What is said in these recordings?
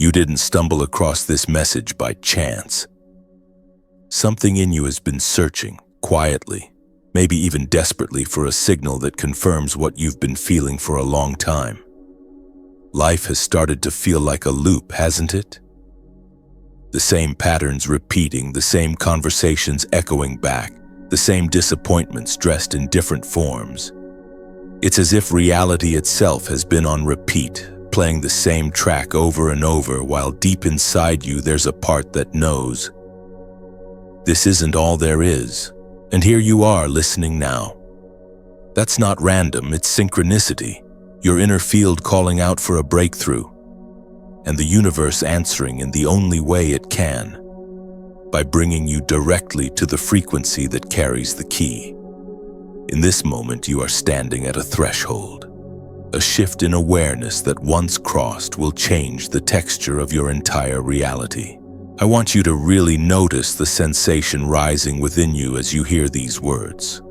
You didn't stumble across this message by chance. Something in you has been searching, quietly, maybe even desperately, for a signal that confirms what you've been feeling for a long time. Life has started to feel like a loop, hasn't it? The same patterns repeating, the same conversations echoing back, the same disappointments dressed in different forms. It's as if reality itself has been on repeat, playing the same track over and over, while deep inside you there's a part that knows this isn't all there is. And here you are listening now. That's not random, it's synchronicity, your inner field calling out for a breakthrough, and the universe answering in the only way it can, by bringing you directly to the frequency that carries the key. In this moment, you are standing at a threshold. A shift in awareness that once crossed will change the texture of your entire reality. I want you to really notice the sensation rising within you as you hear these words.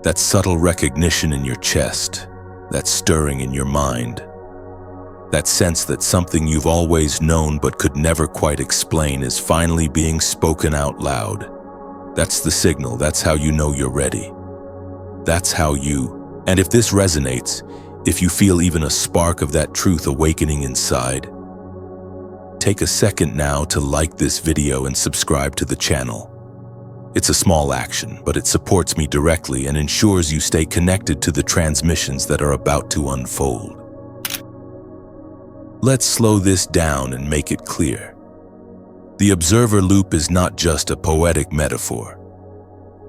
That subtle recognition in your chest, that stirring in your mind, that sense that something you've always known but could never quite explain is finally being spoken out loud. That's the signal, that's how you know you're ready. That's how you, and if this resonates, if you feel even a spark of that truth awakening inside, take a second now to like this video and subscribe to the channel. It's a small action, but it supports me directly and ensures you stay connected to the transmissions that are about to unfold. Let's slow this down and make it clear. The observer loop is not just a poetic metaphor.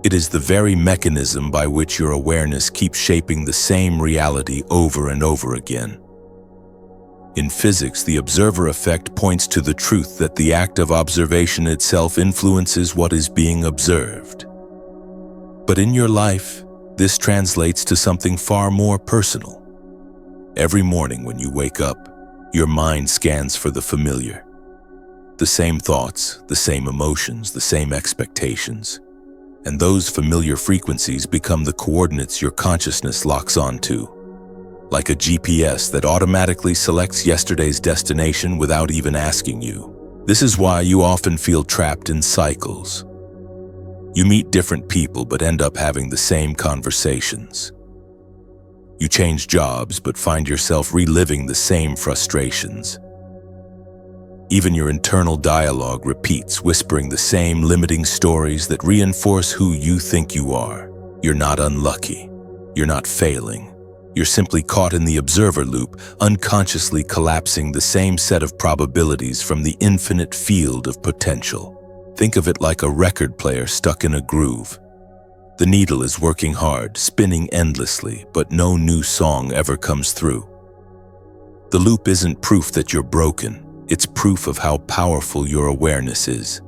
It is the very mechanism by which your awareness keeps shaping the same reality over and over again. In physics, the observer effect points to the truth that the act of observation itself influences what is being observed. But in your life, this translates to something far more personal. Every morning when you wake up, your mind scans for the familiar. The same thoughts, the same emotions, the same expectations. And those familiar frequencies become the coordinates your consciousness locks onto. Like a GPS that automatically selects yesterday's destination without even asking you. This is why you often feel trapped in cycles. You meet different people but end up having the same conversations. You change jobs but find yourself reliving the same frustrations. Even your internal dialogue repeats, whispering the same limiting stories that reinforce who you think you are. You're not unlucky. You're not failing. You're simply caught in the observer loop, unconsciously collapsing the same set of probabilities from the infinite field of potential. Think of it like a record player stuck in a groove. The needle is working hard, spinning endlessly, but no new song ever comes through. The loop isn't proof that you're broken, it's proof of how powerful your awareness is.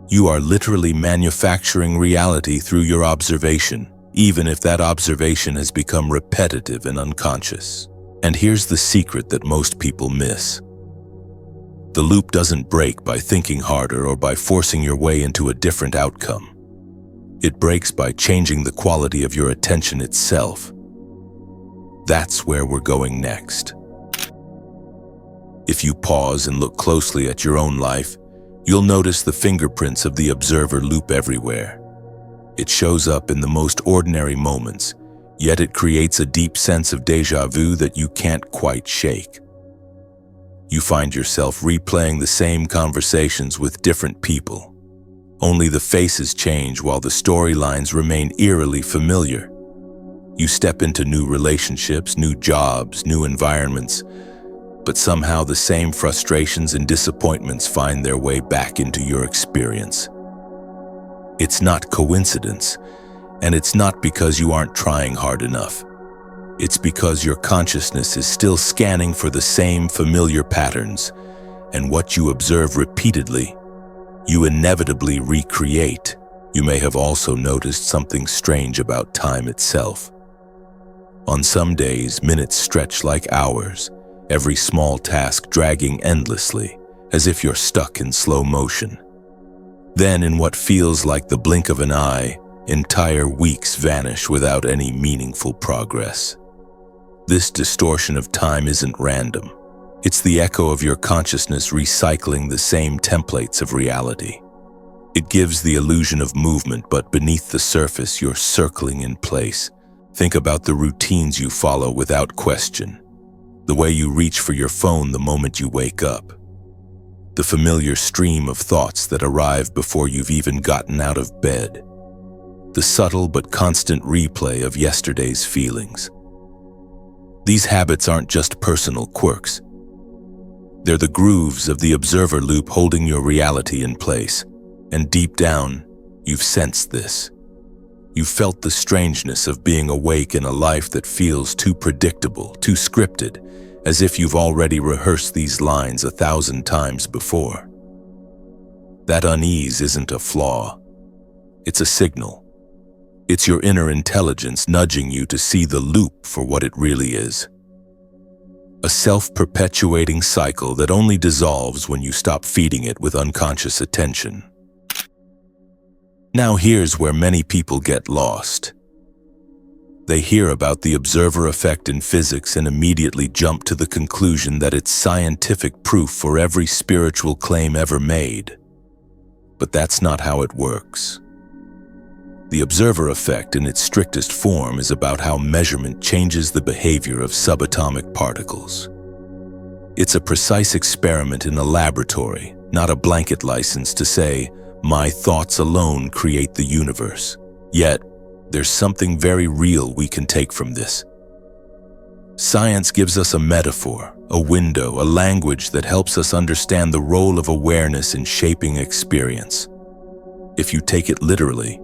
You are literally manufacturing reality through your observation, even if that observation has become repetitive and unconscious. And here's the secret that most people miss. The loop doesn't break by thinking harder or by forcing your way into a different outcome. It breaks by changing the quality of your attention itself. That's where we're going next. If you pause and look closely at your own life, you'll notice the fingerprints of the observer loop everywhere. It shows up in the most ordinary moments, yet it creates a deep sense of déjà vu that you can't quite shake. You find yourself replaying the same conversations with different people. Only the faces change while the storylines remain eerily familiar. You step into new relationships, new jobs, new environments, but somehow the same frustrations and disappointments find their way back into your experience. It's not coincidence, and it's not because you aren't trying hard enough. It's because your consciousness is still scanning for the same familiar patterns, and what you observe repeatedly, you inevitably recreate. You may have also noticed something strange about time itself. On some days, minutes stretch like hours, every small task dragging endlessly, as if you're stuck in slow motion. Then, in what feels like the blink of an eye, entire weeks vanish without any meaningful progress. This distortion of time isn't random. It's the echo of your consciousness recycling the same templates of reality. It gives the illusion of movement, but beneath the surface, you're circling in place. Think about the routines you follow without question. The way you reach for your phone the moment you wake up. The familiar stream of thoughts that arrive before you've even gotten out of bed. The subtle but constant replay of yesterday's feelings. These habits aren't just personal quirks. They're the grooves of the observer loop holding your reality in place. And deep down, you've sensed this. You've felt the strangeness of being awake in a life that feels too predictable, too scripted, as if you've already rehearsed these lines 1,000 times before. That unease isn't a flaw. It's a signal. It's your inner intelligence nudging you to see the loop for what it really is. A self-perpetuating cycle that only dissolves when you stop feeding it with unconscious attention. Now here's where many people get lost. They hear about the observer effect in physics and immediately jump to the conclusion that it's scientific proof for every spiritual claim ever made. But that's not how it works. The observer effect in its strictest form is about how measurement changes the behavior of subatomic particles. It's a precise experiment in a laboratory, not a blanket license to say, my thoughts alone create the universe. Yet, there's something very real we can take from this. Science gives us a metaphor, a window, a language that helps us understand the role of awareness in shaping experience. If you take it literally,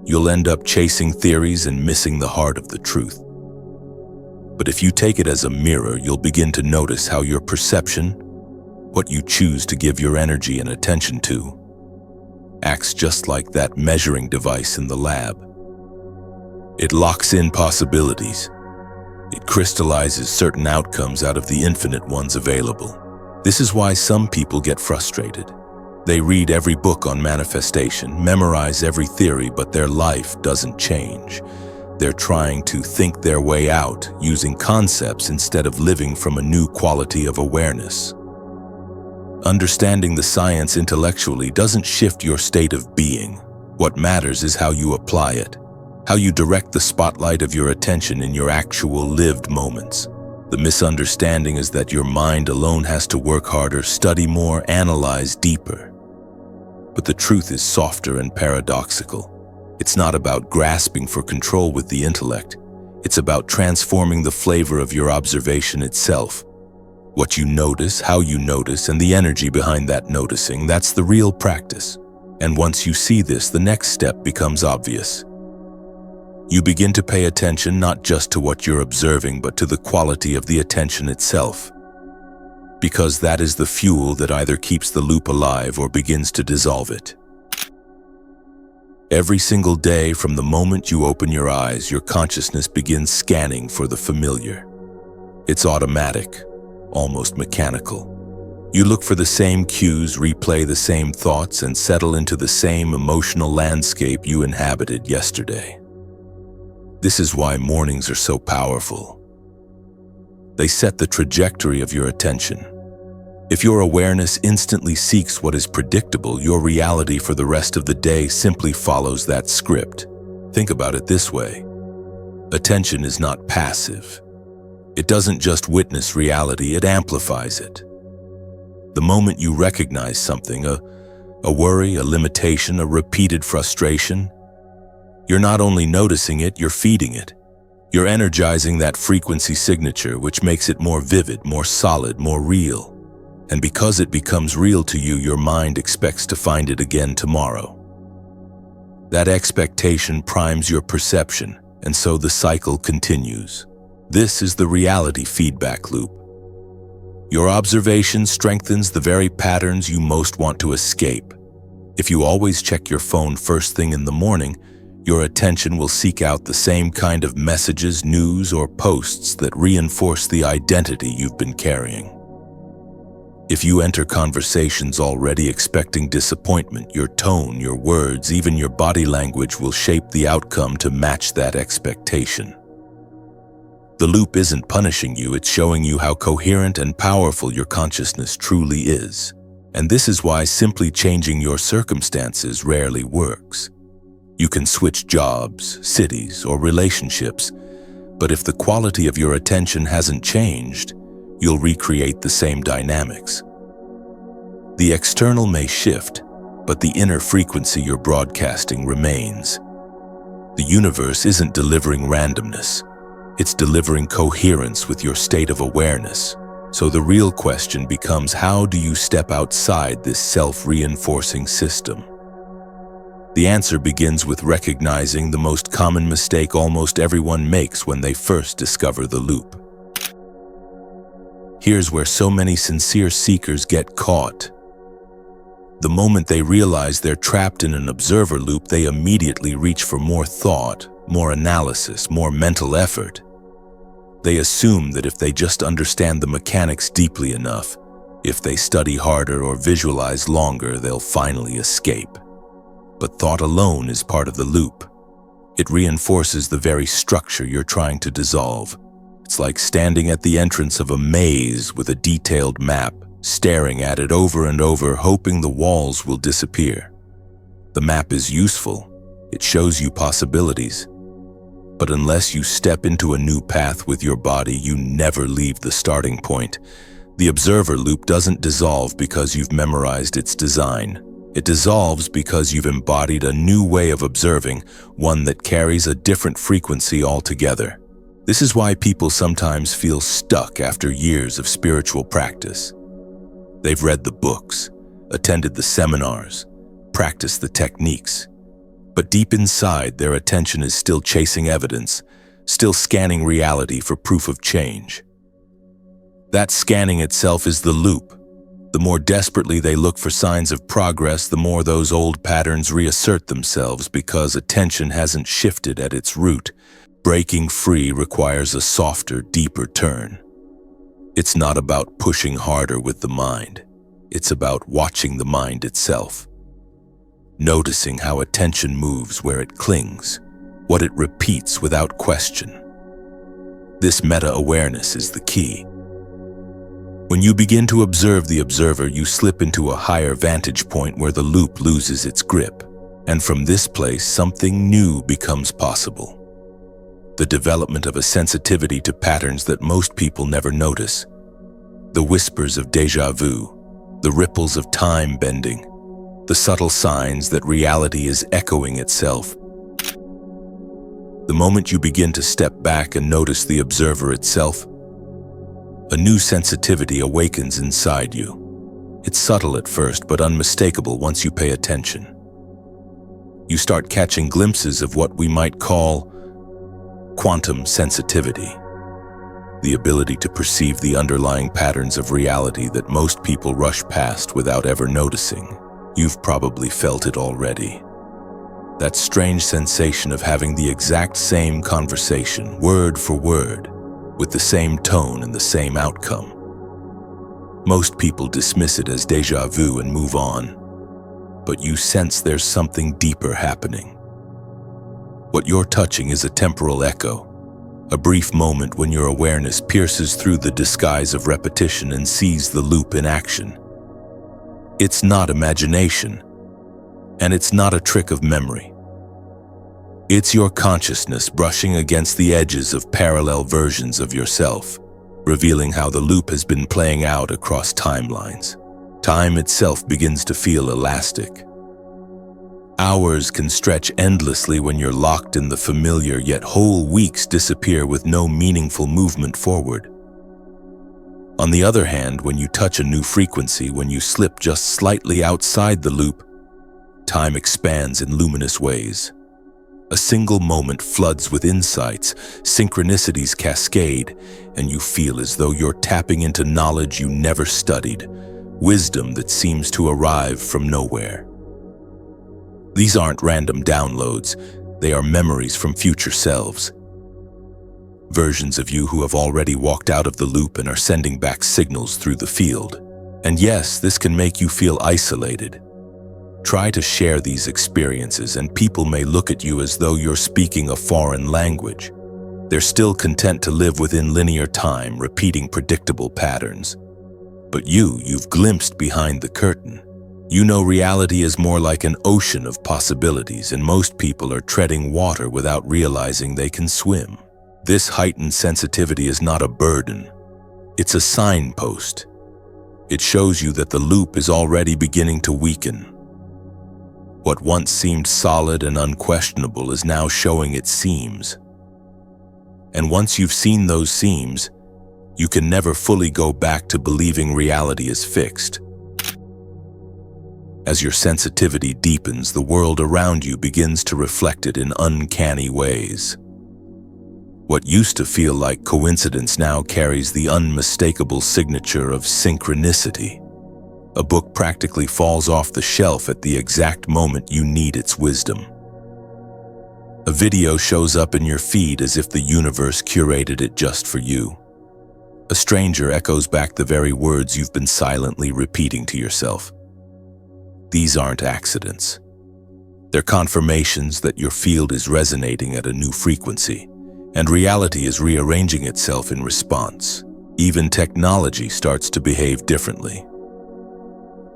you'll end up chasing theories and missing the heart of the truth. But if you take it as a mirror, you'll begin to notice how your perception, what you choose to give your energy and attention to, acts just like that measuring device in the lab. It locks in possibilities. It crystallizes certain outcomes out of the infinite ones available. This is why some people get frustrated. They read every book on manifestation, memorize every theory, but their life doesn't change. They're trying to think their way out, using concepts instead of living from a new quality of awareness. Understanding the science intellectually doesn't shift your state of being. What matters is how you apply it, how you direct the spotlight of your attention in your actual lived moments. The misunderstanding is that your mind alone has to work harder, study more, analyze deeper. But the truth is softer and paradoxical. It's not about grasping for control with the intellect. It's about transforming the flavor of your observation itself. What you notice, how you notice, and the energy behind that noticing, that's the real practice. And once you see this, the next step becomes obvious. You begin to pay attention not just to what you're observing, but to the quality of the attention itself. Because that is the fuel that either keeps the loop alive or begins to dissolve it. Every single day, from the moment you open your eyes, your consciousness begins scanning for the familiar. It's automatic, almost mechanical. You look for the same cues, replay the same thoughts, and settle into the same emotional landscape you inhabited yesterday. This is why mornings are so powerful. They set the trajectory of your attention. If your awareness instantly seeks what is predictable, your reality for the rest of the day simply follows that script. Think about it this way. Attention is not passive. It doesn't just witness reality, it amplifies it. The moment you recognize something, a worry, a limitation, a repeated frustration, you're not only noticing it, you're feeding it. You're energizing that frequency signature, which makes it more vivid, more solid, more real. And because it becomes real to you, your mind expects to find it again tomorrow. That expectation primes your perception, and so the cycle continues. This is the reality feedback loop. Your observation strengthens the very patterns you most want to escape. If you always check your phone first thing in the morning, your attention will seek out the same kind of messages, news, or posts that reinforce the identity you've been carrying. If you enter conversations already expecting disappointment, your tone, your words, even your body language will shape the outcome to match that expectation. The loop isn't punishing you, it's showing you how coherent and powerful your consciousness truly is. And this is why simply changing your circumstances rarely works. You can switch jobs, cities, or relationships, but if the quality of your attention hasn't changed, you'll recreate the same dynamics. The external may shift, but the inner frequency you're broadcasting remains. The universe isn't delivering randomness. It's delivering coherence with your state of awareness. So the real question becomes, how do you step outside this self-reinforcing system? The answer begins with recognizing the most common mistake almost everyone makes when they first discover the loop. Here's where so many sincere seekers get caught. The moment they realize they're trapped in an observer loop, they immediately reach for more thought, more analysis, more mental effort. They assume that if they just understand the mechanics deeply enough, if they study harder or visualize longer, they'll finally escape. But thought alone is part of the loop. It reinforces the very structure you're trying to dissolve. It's like standing at the entrance of a maze with a detailed map, staring at it over and over, hoping the walls will disappear. The map is useful. It shows you possibilities. But unless you step into a new path with your body, you never leave the starting point. The observer loop doesn't dissolve because you've memorized its design. It dissolves because you've embodied a new way of observing, one that carries a different frequency altogether. This is why people sometimes feel stuck after years of spiritual practice. They've read the books, attended the seminars, practiced the techniques, but deep inside, their attention is still chasing evidence, still scanning reality for proof of change. That scanning itself is the loop. The more desperately they look for signs of progress, the more those old patterns reassert themselves because attention hasn't shifted at its root. Breaking free requires a softer, deeper turn. It's not about pushing harder with the mind. It's about watching the mind itself. Noticing how attention moves where it clings, what it repeats without question. This meta-awareness is the key. When you begin to observe the observer, you slip into a higher vantage point where the loop loses its grip. And from this place, something new becomes possible. The development of a sensitivity to patterns that most people never notice. The whispers of déjà vu, the ripples of time bending, the subtle signs that reality is echoing itself. The moment you begin to step back and notice the observer itself, a new sensitivity awakens inside you. It's subtle at first, but unmistakable once you pay attention. You start catching glimpses of what we might call quantum sensitivity, the ability to perceive the underlying patterns of reality that most people rush past without ever noticing. You've probably felt it already. That strange sensation of having the exact same conversation, word for word, with the same tone and the same outcome. Most people dismiss it as déjà vu and move on, but you sense there's something deeper happening. What you're touching is a temporal echo, a brief moment when your awareness pierces through the disguise of repetition and sees the loop in action. It's not imagination, and it's not a trick of memory. It's your consciousness brushing against the edges of parallel versions of yourself, revealing how the loop has been playing out across timelines. Time itself begins to feel elastic. Hours can stretch endlessly when you're locked in the familiar, yet whole weeks disappear with no meaningful movement forward. On the other hand, when you touch a new frequency, when you slip just slightly outside the loop, time expands in luminous ways. A single moment floods with insights, synchronicities cascade, and you feel as though you're tapping into knowledge you never studied, wisdom that seems to arrive from nowhere. These aren't random downloads, they are memories from future selves. Versions of you who have already walked out of the loop and are sending back signals through the field. And yes, this can make you feel isolated. Try to share these experiences and people may look at you as though you're speaking a foreign language. They're still content to live within linear time, repeating predictable patterns. But you've glimpsed behind the curtain. You know reality is more like an ocean of possibilities, and most people are treading water without realizing they can swim. This heightened sensitivity is not a burden. It's a signpost. It shows you that the loop is already beginning to weaken. What once seemed solid and unquestionable is now showing its seams. And once you've seen those seams, you can never fully go back to believing reality is fixed. As your sensitivity deepens, the world around you begins to reflect it in uncanny ways. What used to feel like coincidence now carries the unmistakable signature of synchronicity. A book practically falls off the shelf at the exact moment you need its wisdom. A video shows up in your feed as if the universe curated it just for you. A stranger echoes back the very words you've been silently repeating to yourself. These aren't accidents. They're confirmations that your field is resonating at a new frequency, and reality is rearranging itself in response. Even technology starts to behave differently.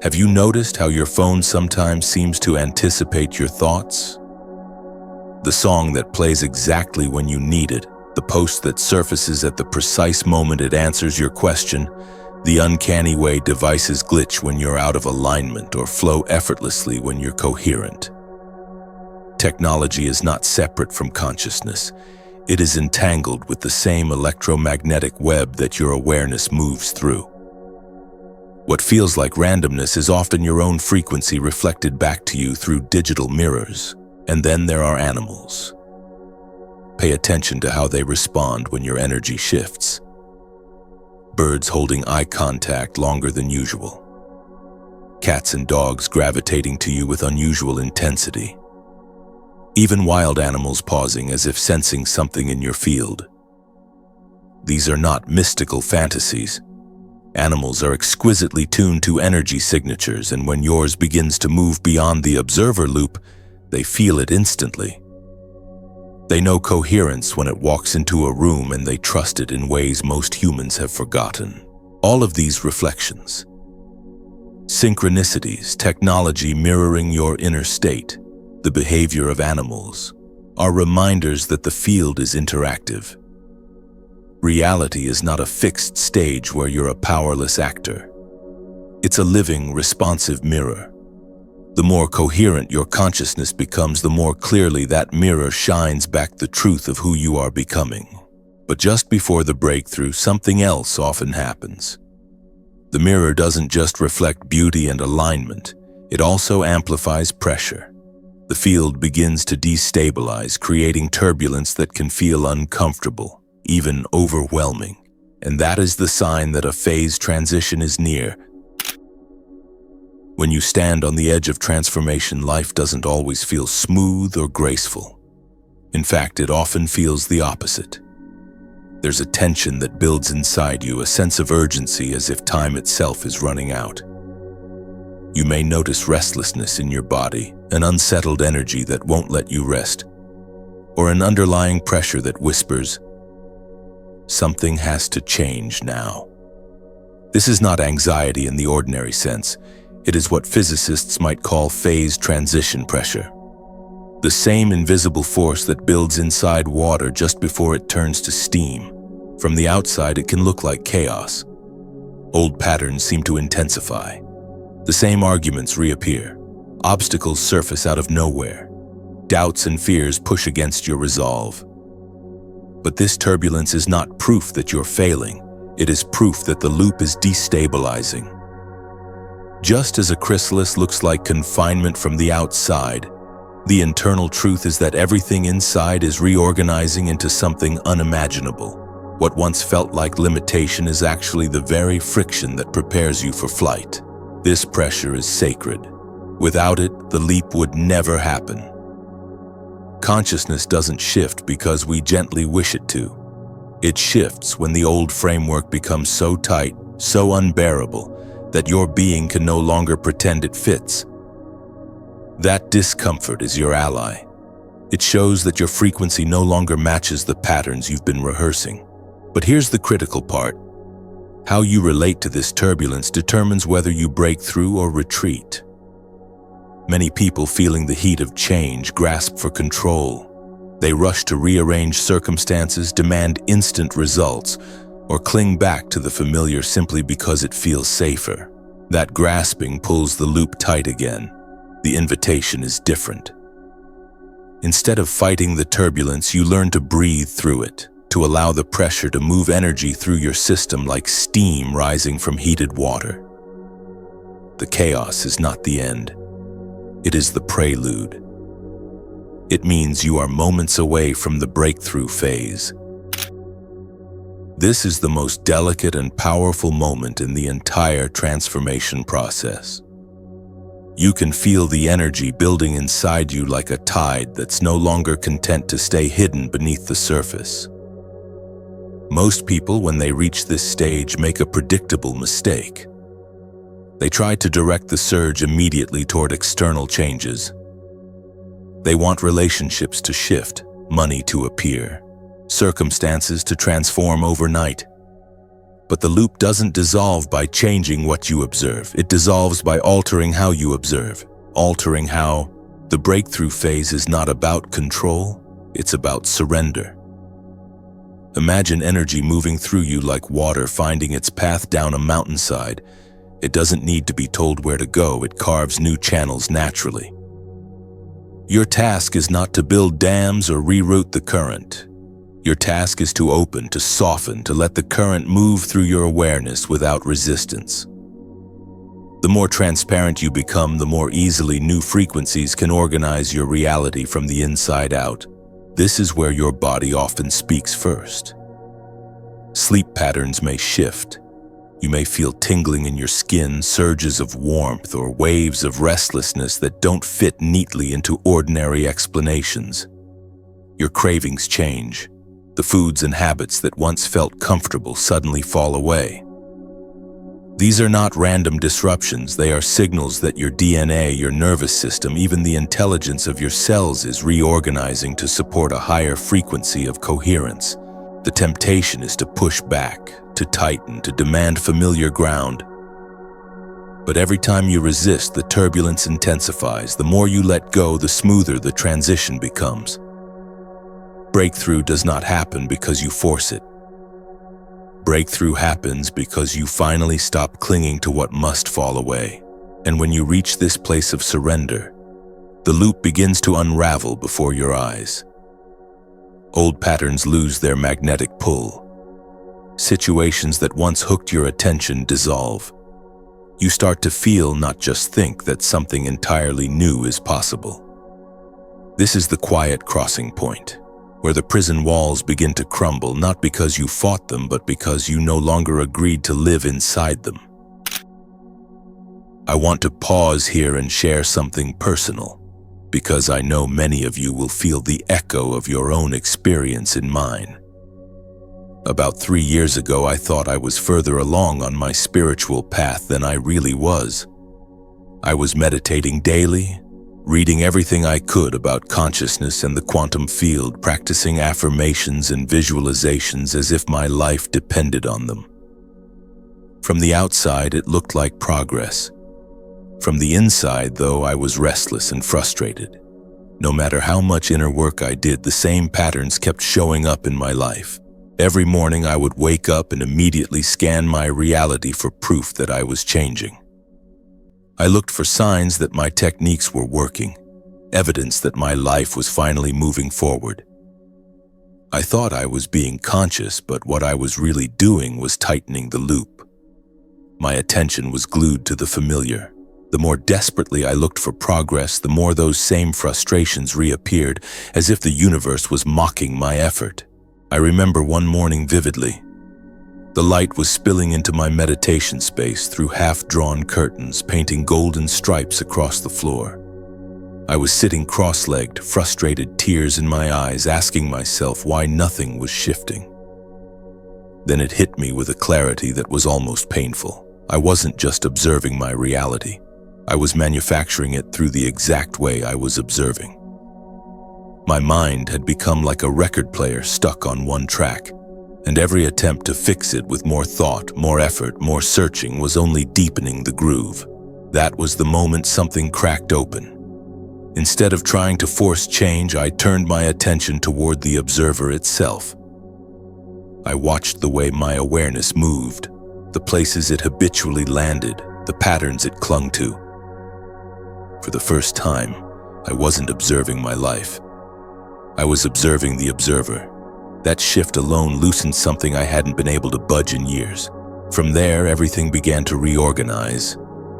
Have you noticed how your phone sometimes seems to anticipate your thoughts? The song that plays exactly when you need it, the post that surfaces at the precise moment it answers your question, the uncanny way devices glitch when you're out of alignment or flow effortlessly when you're coherent. Technology is not separate from consciousness. It is entangled with the same electromagnetic web that your awareness moves through. What feels like randomness is often your own frequency reflected back to you through digital mirrors. And then there are animals. Pay attention to how they respond when your energy shifts. Birds holding eye contact longer than usual. Cats and dogs gravitating to you with unusual intensity. Even wild animals pausing as if sensing something in your field. These are not mystical fantasies. Animals are exquisitely tuned to energy signatures, and when yours begins to move beyond the observer loop, they feel it instantly. They know coherence when it walks into a room, and they trust it in ways most humans have forgotten. All of these reflections, synchronicities, technology mirroring your inner state, the behavior of animals, are reminders that the field is interactive. Reality is not a fixed stage where you're a powerless actor. It's a living, responsive mirror. The more coherent your consciousness becomes, the more clearly that mirror shines back the truth of who you are becoming. But just before the breakthrough, something else often happens. The mirror doesn't just reflect beauty and alignment, it also amplifies pressure. The field begins to destabilize, creating turbulence that can feel uncomfortable, even overwhelming. And that is the sign that a phase transition is near. When you stand on the edge of transformation, life doesn't always feel smooth or graceful. In fact, it often feels the opposite. There's a tension that builds inside you, a sense of urgency as if time itself is running out. You may notice restlessness in your body, an unsettled energy that won't let you rest, or an underlying pressure that whispers, "Something has to change now." This is not anxiety in the ordinary sense. It is what physicists might call phase transition pressure. The same invisible force that builds inside water just before it turns to steam. From the outside, it can look like chaos. Old patterns seem to intensify. The same arguments reappear. Obstacles surface out of nowhere. Doubts and fears push against your resolve. But this turbulence is not proof that you're failing. It is proof that the loop is destabilizing. Just as a chrysalis looks like confinement from the outside, the internal truth is that everything inside is reorganizing into something unimaginable. What once felt like limitation is actually the very friction that prepares you for flight. This pressure is sacred. Without it, the leap would never happen. Consciousness doesn't shift because we gently wish it to. It shifts when the old framework becomes so tight, so unbearable, that your being can no longer pretend it fits. That discomfort is your ally. It shows that your frequency no longer matches the patterns you've been rehearsing. But here's the critical part. How you relate to this turbulence determines whether you break through or retreat. Many people feeling the heat of change grasp for control. They rush to rearrange circumstances, demand instant results, or cling back to the familiar simply because it feels safer. That grasping pulls the loop tight again. The invitation is different. Instead of fighting the turbulence, you learn to breathe through it, to allow the pressure to move energy through your system like steam rising from heated water. The chaos is not the end. It is the prelude. It means you are moments away from the breakthrough phase. This is the most delicate and powerful moment in the entire transformation process. You can feel the energy building inside you like a tide that's no longer content to stay hidden beneath the surface. Most people, when they reach this stage, make a predictable mistake. They try to direct the surge immediately toward external changes. They want relationships to shift, money to appear, circumstances to transform overnight. But the loop doesn't dissolve by changing what you observe. It dissolves by altering how you observe, altering how. The breakthrough phase is not about control, it's about surrender. Imagine energy moving through you like water finding its path down a mountainside. It doesn't need to be told where to go, it carves new channels naturally. Your task is not to build dams or reroute the current. Your task is to open, to soften, to let the current move through your awareness without resistance. The more transparent you become, the more easily new frequencies can organize your reality from the inside out. This is where your body often speaks first. Sleep patterns may shift. You may feel tingling in your skin, surges of warmth, or waves of restlessness that don't fit neatly into ordinary explanations. Your cravings change. The foods and habits that once felt comfortable suddenly fall away. These are not random disruptions, they are signals that your DNA, your nervous system, even the intelligence of your cells is reorganizing to support a higher frequency of coherence. The temptation is to push back, to tighten, to demand familiar ground. But every time you resist, the turbulence intensifies. The more you let go, the smoother the transition becomes. Breakthrough does not happen because you force it. Breakthrough happens because you finally stop clinging to what must fall away. And when you reach this place of surrender, the loop begins to unravel before your eyes. Old patterns lose their magnetic pull. Situations that once hooked your attention dissolve. You start to feel, not just think, that something entirely new is possible. This is the quiet crossing point, where the prison walls begin to crumble, not because you fought them, but because you no longer agreed to live inside them. I want to pause here and share something personal, because I know many of you will feel the echo of your own experience in mine. About 3 years ago, I thought I was further along on my spiritual path than I really was. I was meditating daily, reading everything I could about consciousness and the quantum field, practicing affirmations and visualizations as if my life depended on them. From the outside, it looked like progress. From the inside, though, I was restless and frustrated. No matter how much inner work I did, the same patterns kept showing up in my life. Every morning I would wake up and immediately scan my reality for proof that I was changing. I looked for signs that my techniques were working, evidence that my life was finally moving forward. I thought I was being conscious, but what I was really doing was tightening the loop. My attention was glued to the familiar. The more desperately I looked for progress, the more those same frustrations reappeared, as if the universe was mocking my effort. I remember one morning vividly. The light was spilling into my meditation space through half-drawn curtains, painting golden stripes across the floor. I was sitting cross-legged, frustrated, tears in my eyes, asking myself why nothing was shifting. Then it hit me with a clarity that was almost painful. I wasn't just observing my reality. I was manufacturing it through the exact way I was observing. My mind had become like a record player stuck on one track, and every attempt to fix it with more thought, more effort, more searching was only deepening the groove. That was the moment something cracked open. Instead of trying to force change, I turned my attention toward the observer itself. I watched the way my awareness moved, the places it habitually landed, the patterns it clung to. For the first time, I wasn't observing my life. I was observing the observer. That shift alone loosened something I hadn't been able to budge in years. From there, everything began to reorganize.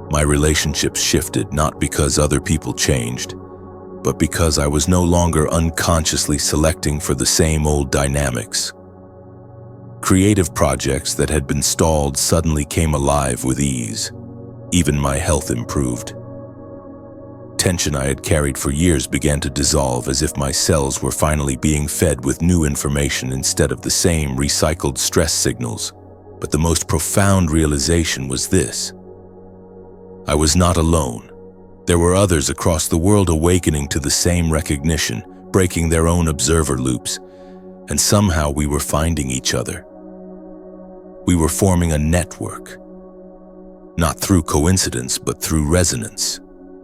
My relationships shifted, not because other people changed, but because I was no longer unconsciously selecting for the same old dynamics. Creative projects that had been stalled suddenly came alive with ease. Even my health improved. Tension I had carried for years began to dissolve, as if my cells were finally being fed with new information instead of the same recycled stress signals. But the most profound realization was this: I was not alone. There were others across the world awakening to the same recognition, breaking their own observer loops, and somehow we were finding each other. We were forming a network, not through coincidence, but through resonance.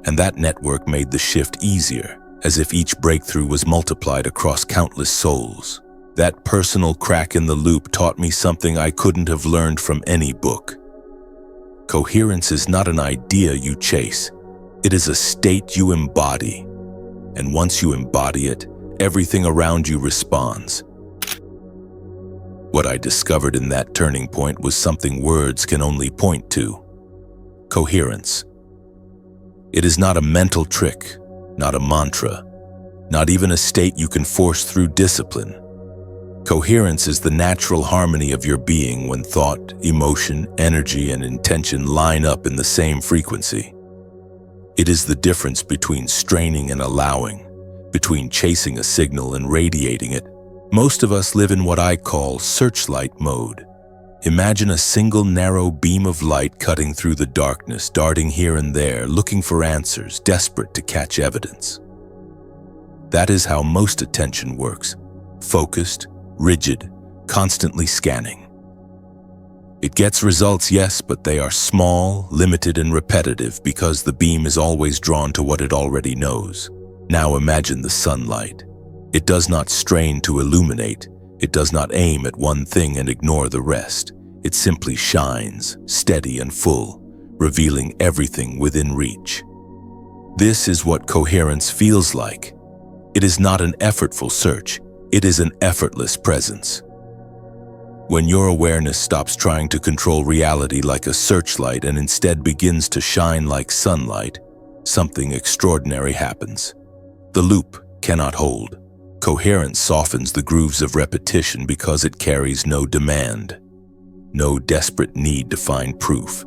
And that network made the shift easier, as if each breakthrough was multiplied across countless souls. That personal crack in the loop taught me something I couldn't have learned from any book. Coherence is not an idea you chase. It is a state you embody. And once you embody it, everything around you responds. What I discovered in that turning point was something words can only point to: coherence. It is not a mental trick, not a mantra, not even a state you can force through discipline. Coherence is the natural harmony of your being when thought, emotion, energy, and intention line up in the same frequency. It is the difference between straining and allowing, between chasing a signal and radiating it. Most of us live in what I call searchlight mode. Imagine a single narrow beam of light cutting through the darkness, darting here and there, looking for answers, desperate to catch evidence. That is how most attention works: focused, rigid, constantly scanning. It gets results, yes, but they are small, limited, and repetitive because the beam is always drawn to what it already knows. Now imagine the sunlight. It does not strain to illuminate. It does not aim at one thing and ignore the rest. It simply shines, steady and full, revealing everything within reach. This is what coherence feels like. It is not an effortful search. It is an effortless presence. When your awareness stops trying to control reality like a searchlight and instead begins to shine like sunlight, something extraordinary happens. The loop cannot hold. Coherence softens the grooves of repetition because it carries no demand, no desperate need to find proof.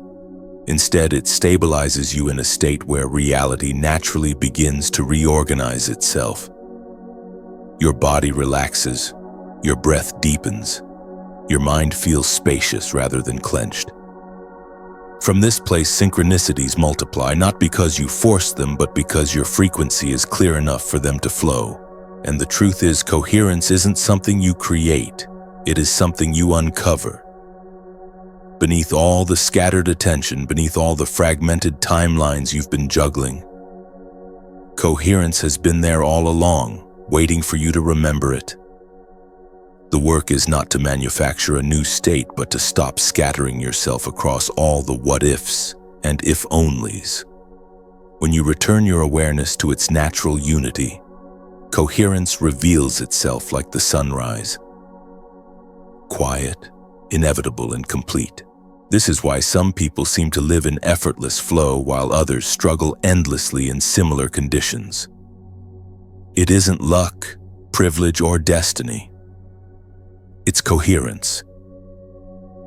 Instead, it stabilizes you in a state where reality naturally begins to reorganize itself. Your body relaxes, your breath deepens, your mind feels spacious rather than clenched. From this place, synchronicities multiply, not because you force them, but because your frequency is clear enough for them to flow. And the truth is, coherence isn't something you create. It is something you uncover. Beneath all the scattered attention, beneath all the fragmented timelines you've been juggling, coherence has been there all along, waiting for you to remember it. The work is not to manufacture a new state, but to stop scattering yourself across all the what-ifs and if-onlys. When you return your awareness to its natural unity, coherence reveals itself like the sunrise. Quiet, inevitable, and complete. This is why some people seem to live in effortless flow while others struggle endlessly in similar conditions. It isn't luck, privilege, or destiny. It's coherence.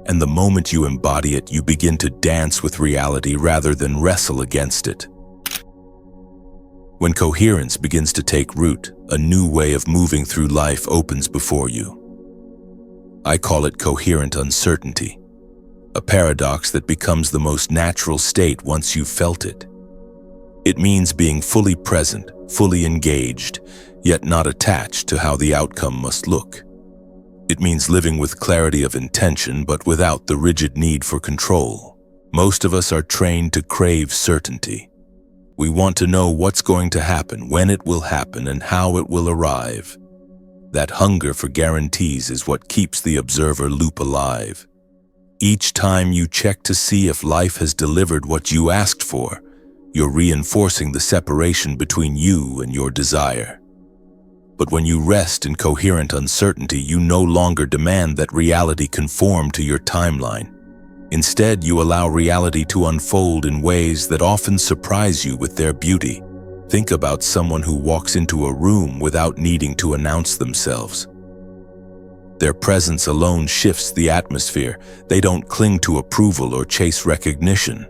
And the moment you embody it, you begin to dance with reality rather than wrestle against it. When coherence begins to take root, a new way of moving through life opens before you. I call it coherent uncertainty, a paradox that becomes the most natural state once you've felt it. It means being fully present, fully engaged, yet not attached to how the outcome must look. It means living with clarity of intention but without the rigid need for control. Most of us are trained to crave certainty. We want to know what's going to happen, when it will happen, and how it will arrive. That hunger for guarantees is what keeps the observer loop alive. Each time you check to see if life has delivered what you asked for, you're reinforcing the separation between you and your desire. But when you rest in coherent uncertainty, you no longer demand that reality conform to your timeline. Instead, you allow reality to unfold in ways that often surprise you with their beauty. Think about someone who walks into a room without needing to announce themselves. Their presence alone shifts the atmosphere. They don't cling to approval or chase recognition.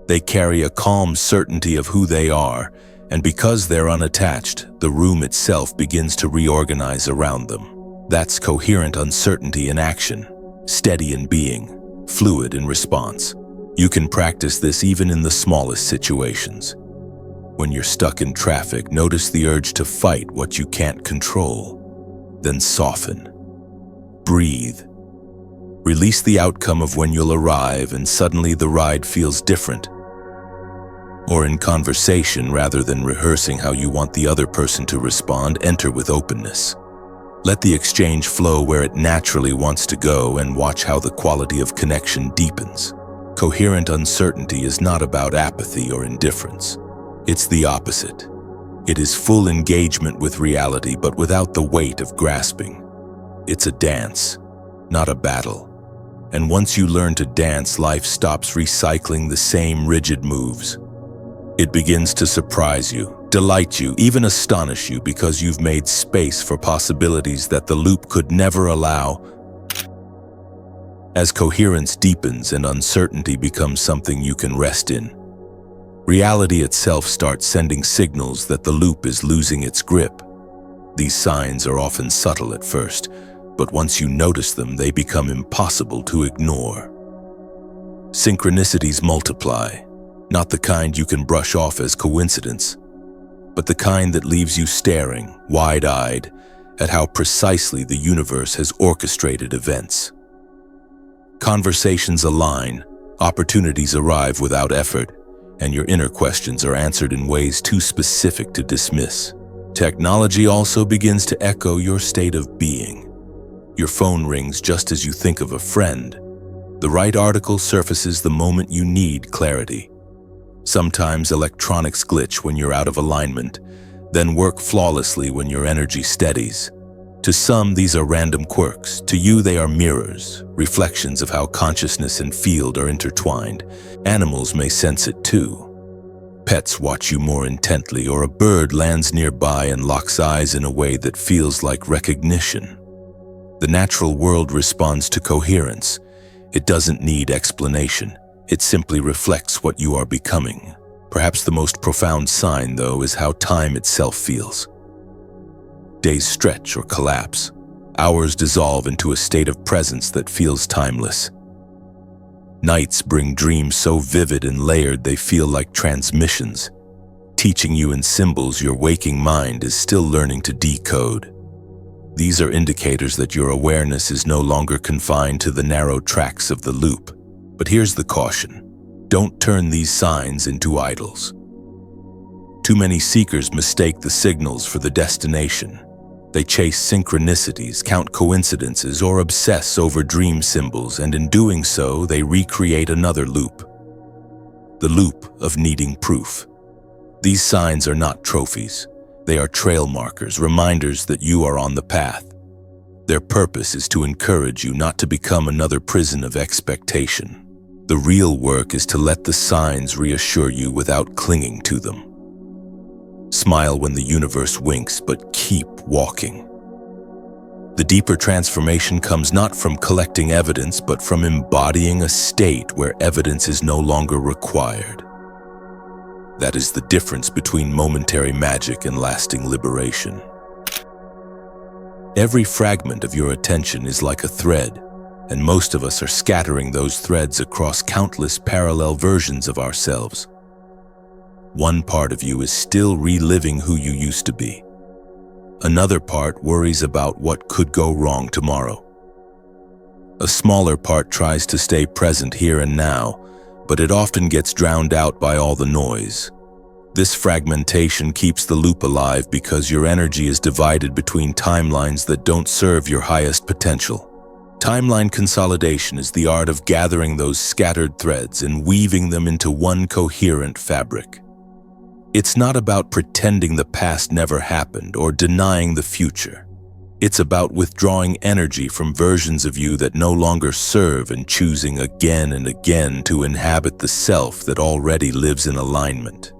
They carry a calm certainty of who they are, and because they're unattached, the room itself begins to reorganize around them. That's coherent uncertainty in action, steady in being, fluid in response. You can practice this even in the smallest situations. When you're stuck in traffic, notice the urge to fight what you can't control. Then soften. Breathe. Release the outcome of when you'll arrive, and suddenly the ride feels different. Or in conversation, rather than rehearsing how you want the other person to respond, enter with openness. Let the exchange flow where it naturally wants to go, and watch how the quality of connection deepens. Coherent uncertainty is not about apathy or indifference. It's the opposite. It is full engagement with reality, but without the weight of grasping. It's a dance, not a battle. And once you learn to dance, life stops recycling the same rigid moves. It begins to surprise you, delight you, even astonish you, because you've made space for possibilities that the loop could never allow. As coherence deepens and uncertainty becomes something you can rest in, reality itself starts sending signals that the loop is losing its grip. These signs are often subtle at first, but once you notice them, they become impossible to ignore. Synchronicities multiply. Not the kind you can brush off as coincidence, but the kind that leaves you staring, wide-eyed, at how precisely the universe has orchestrated events. Conversations align, opportunities arrive without effort, and your inner questions are answered in ways too specific to dismiss. Technology also begins to echo your state of being. Your phone rings just as you think of a friend. The right article surfaces the moment you need clarity. Sometimes electronics glitch when you're out of alignment, then work flawlessly when your energy steadies. To some, these are random quirks. To you, they are mirrors, reflections of how consciousness and field are intertwined. Animals may sense it too. Pets watch you more intently, or a bird lands nearby and locks eyes in a way that feels like recognition. The natural world responds to coherence. It doesn't need explanation. It simply reflects what you are becoming. Perhaps the most profound sign, though, is how time itself feels. Days stretch or collapse. Hours dissolve into a state of presence that feels timeless. Nights bring dreams so vivid and layered they feel like transmissions, teaching you in symbols your waking mind is still learning to decode. These are indicators that your awareness is no longer confined to the narrow tracks of the loop. But here's the caution. Don't turn these signs into idols. Too many seekers mistake the signals for the destination. They chase synchronicities, count coincidences, or obsess over dream symbols, and in doing so, they recreate another loop. The loop of needing proof. These signs are not trophies. They are trail markers, reminders that you are on the path. Their purpose is to encourage you not to become another prison of expectation. The real work is to let the signs reassure you without clinging to them. Smile when the universe winks, but keep walking. The deeper transformation comes not from collecting evidence, but from embodying a state where evidence is no longer required. That is the difference between momentary magic and lasting liberation. Every fragment of your attention is like a thread, and most of us are scattering those threads across countless parallel versions of ourselves. One part of you is still reliving who you used to be. Another part worries about what could go wrong tomorrow. A smaller part tries to stay present here and now, but it often gets drowned out by all the noise. This fragmentation keeps the loop alive because your energy is divided between timelines that don't serve your highest potential. Timeline consolidation is the art of gathering those scattered threads and weaving them into one coherent fabric. It's not about pretending the past never happened or denying the future. It's about withdrawing energy from versions of you that no longer serve and choosing again and again to inhabit the self that already lives in alignment.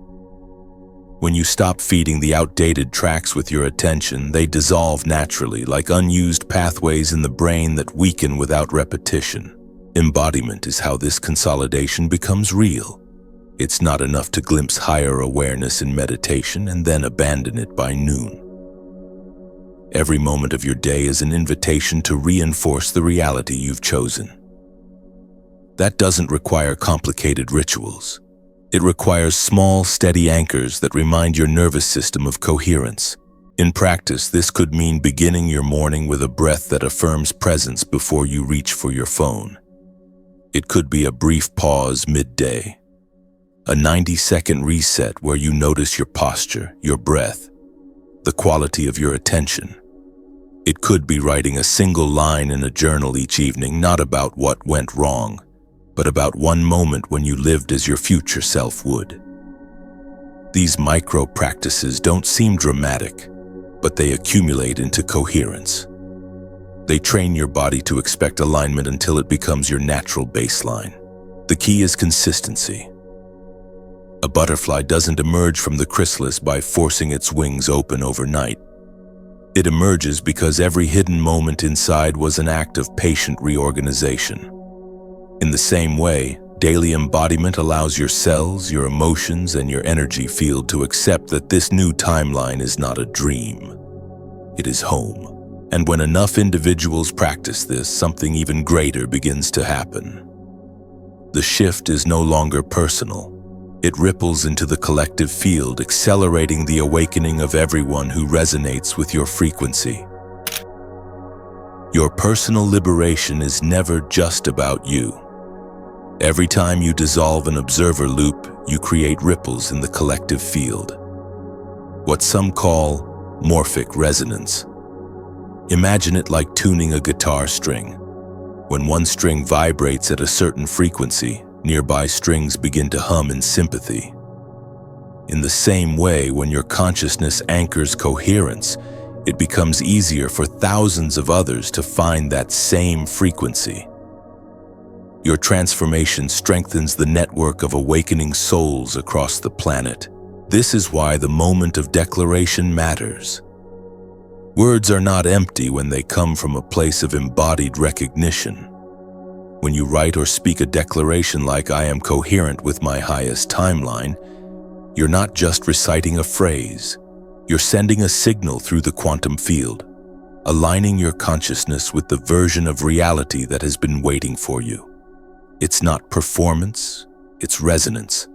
When you stop feeding the outdated tracks with your attention, they dissolve naturally, like unused pathways in the brain that weaken without repetition. Embodiment is how this consolidation becomes real. It's not enough to glimpse higher awareness in meditation and then abandon it by noon. Every moment of your day is an invitation to reinforce the reality you've chosen. That doesn't require complicated rituals. It requires small, steady anchors that remind your nervous system of coherence. In practice, this could mean beginning your morning with a breath that affirms presence before you reach for your phone. It could be a brief pause midday, a 90-second reset where you notice your posture, your breath, the quality of your attention. It could be writing a single line in a journal each evening, not about what went wrong, but about one moment when you lived as your future self would. These micro practices don't seem dramatic, but they accumulate into coherence. They train your body to expect alignment until it becomes your natural baseline. The key is consistency. A butterfly doesn't emerge from the chrysalis by forcing its wings open overnight. It emerges because every hidden moment inside was an act of patient reorganization. In the same way, daily embodiment allows your cells, your emotions, and your energy field to accept that this new timeline is not a dream. It is home. And when enough individuals practice this, something even greater begins to happen. The shift is no longer personal. It ripples into the collective field, accelerating the awakening of everyone who resonates with your frequency. Your personal liberation is never just about you. Every time you dissolve an observer loop, you create ripples in the collective field. What some call morphic resonance. Imagine it like tuning a guitar string. When one string vibrates at a certain frequency, nearby strings begin to hum in sympathy. In the same way, when your consciousness anchors coherence, it becomes easier for thousands of others to find that same frequency. Your transformation strengthens the network of awakening souls across the planet. This is why the moment of declaration matters. Words are not empty when they come from a place of embodied recognition. When you write or speak a declaration like "I am coherent with my highest timeline," you're not just reciting a phrase. You're sending a signal through the quantum field, aligning your consciousness with the version of reality that has been waiting for you. It's not performance, it's resonance.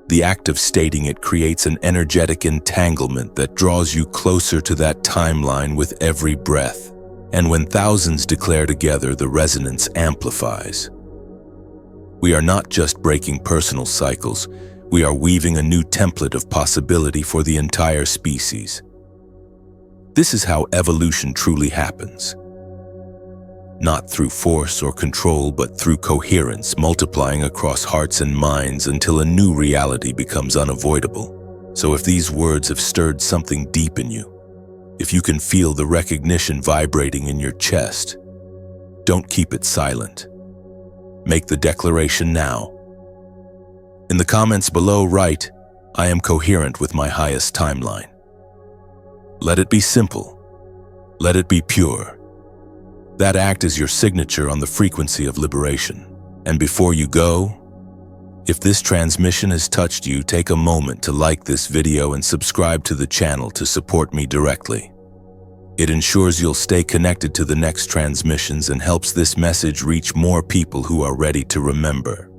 The act of stating it creates an energetic entanglement that draws you closer to that timeline with every breath. And when thousands declare together, the resonance amplifies. We are not just breaking personal cycles, we are weaving a new template of possibility for the entire species. This is how evolution truly happens. Not through force or control, but through coherence, multiplying across hearts and minds until a new reality becomes unavoidable. So if these words have stirred something deep in you, if you can feel the recognition vibrating in your chest, don't keep it silent. Make the declaration now. In the comments below, write, "I am coherent with my highest timeline." Let it be simple. Let it be pure. That act is your signature on the frequency of liberation. And before you go, if this transmission has touched you, take a moment to like this video and subscribe to the channel to support me directly. It ensures you'll stay connected to the next transmissions and helps this message reach more people who are ready to remember.